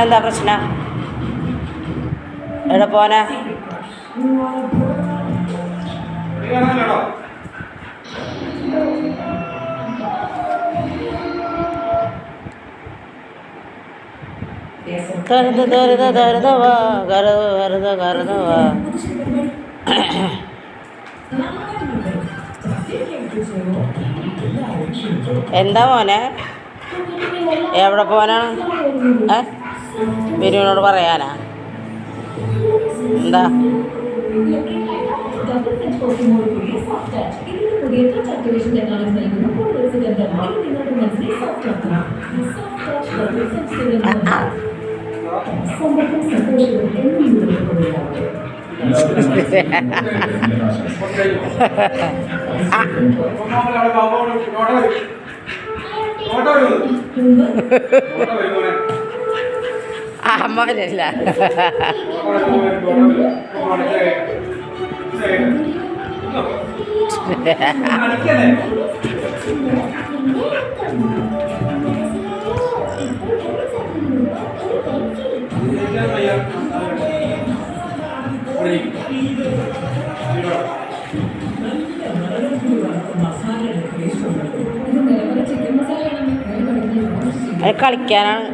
എന്താ പ്രശ്നം? എവിടെ പോനാ? കരുത കരുത കരുതവാ കരുത കരുത കരുതവാ. എന്താ മോനെ? എവിടെ പോനാണ്? ബിനുവിനോട് പറയാനാ? എന്താ അമ്മ വരില്ല. കളിക്കാനാണ്.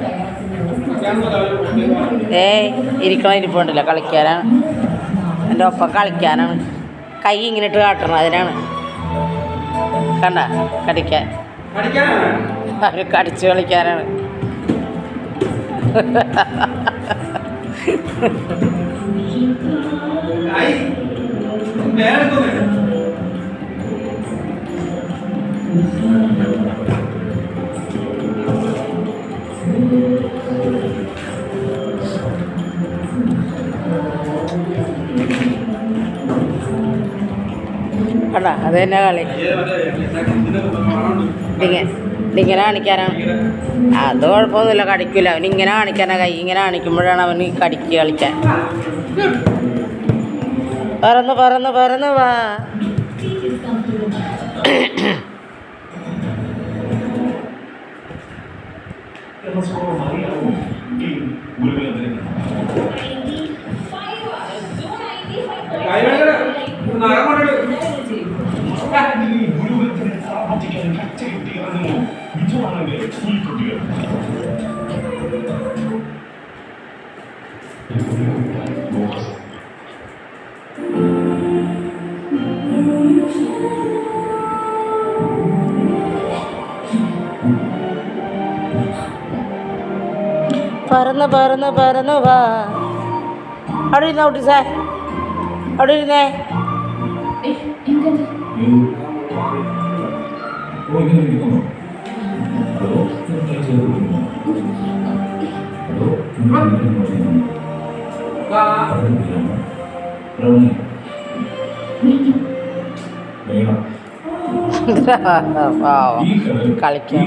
ഇരിക്കണ ഇരിപ്പുണ്ടല്ലോ, കളിക്കാനാണ്. എൻ്റെ ഒപ്പം കളിക്കാനാണ്. കൈ ഇങ്ങനെ ഇട്ട് കാട്ടണം, അതിനാണ്. കണ്ട കടിക്കാൻ, അവർ കടിച്ച് കളിക്കാനാണ്. കണ്ട അത് തന്നെ കളി. ഇങ്ങനെ കാണിക്കാനാണ്. അത് കുഴപ്പമൊന്നുമില്ല, കടിക്കില്ല. അവനിങ്ങനെ കാണിക്കാനാണ്. കൈ ഇങ്ങനെ കാണിക്കുമ്പോഴാണ് അവന് കടിക്ക് കളിക്കാൻ. പറന്ന് പറന്ന് പറന്ന് വാ. പറന്ന് പറന്ന് പറന്ന് വാ. അവിടെ ഇരുന്നോ കുട്ടിസേ, അവിടെ ഇരുന്നേ. കളിക്കാൻ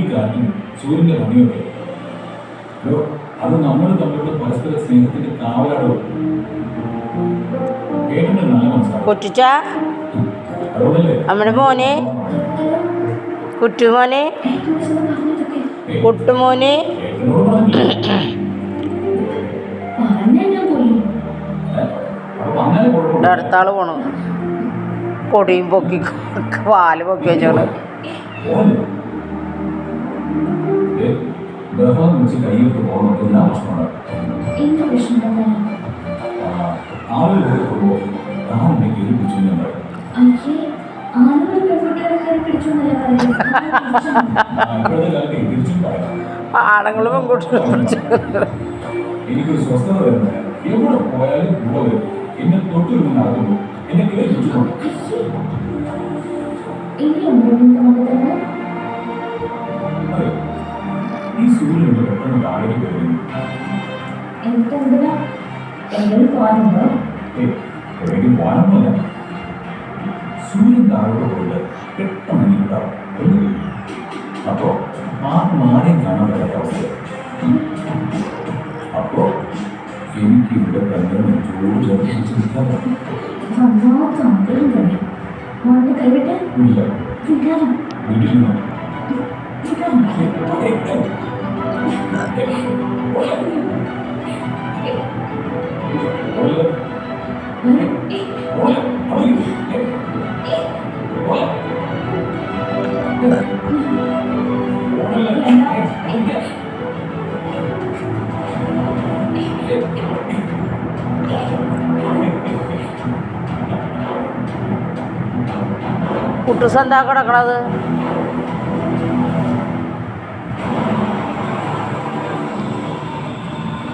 അത് നമ്മൾ തമ്മിലുള്ള പരസ്പര സ്നേഹത്തിന്റെ കാവലാടോ. കുട്ടിച്ച നമ്മുടെ മോനെ, കുട്ടുമോനെ, കുട്ടുമോനെ. അടുത്താള് പോണു. കൊടിയും പൊക്കി വാല് പൊക്കി വെച്ചോളൂ. കൈയിട്ട് പോകുന്ന പ്രശ്നമാണ്. ആളുകൾ ആണുങ്ങളും പെൺകുട്ടികളും എനിക്കൊരു സ്വസ്ഥത വരുന്നത് എവിടെ പോയാലും കൂടെ എന്നെ തൊട്ടിരുന്ന് നടക്കുന്നു. എന്നെ കേൾപ്പിച്ചിട്ടുണ്ട്. ഈ സൂര്യൻ പെട്ടെന്ന് താഴേക്ക് വരുന്നു. പോകാനൊന്നുമില്ല. സൂര്യൻ താഴോട്ട് പോയിട്ട് പെട്ടെന്ന് നീട്ടാം. അപ്പോ ആരെയും കാണാൻ പറ്റാത്ത അവസ്ഥ. അപ്പോ എനിക്കിവിടെ തന്നെ നിൽക്കാൻ വീട്ടിൽ നിന്ന് കുട്ടൂസ് എന്താ കിടക്കണത്?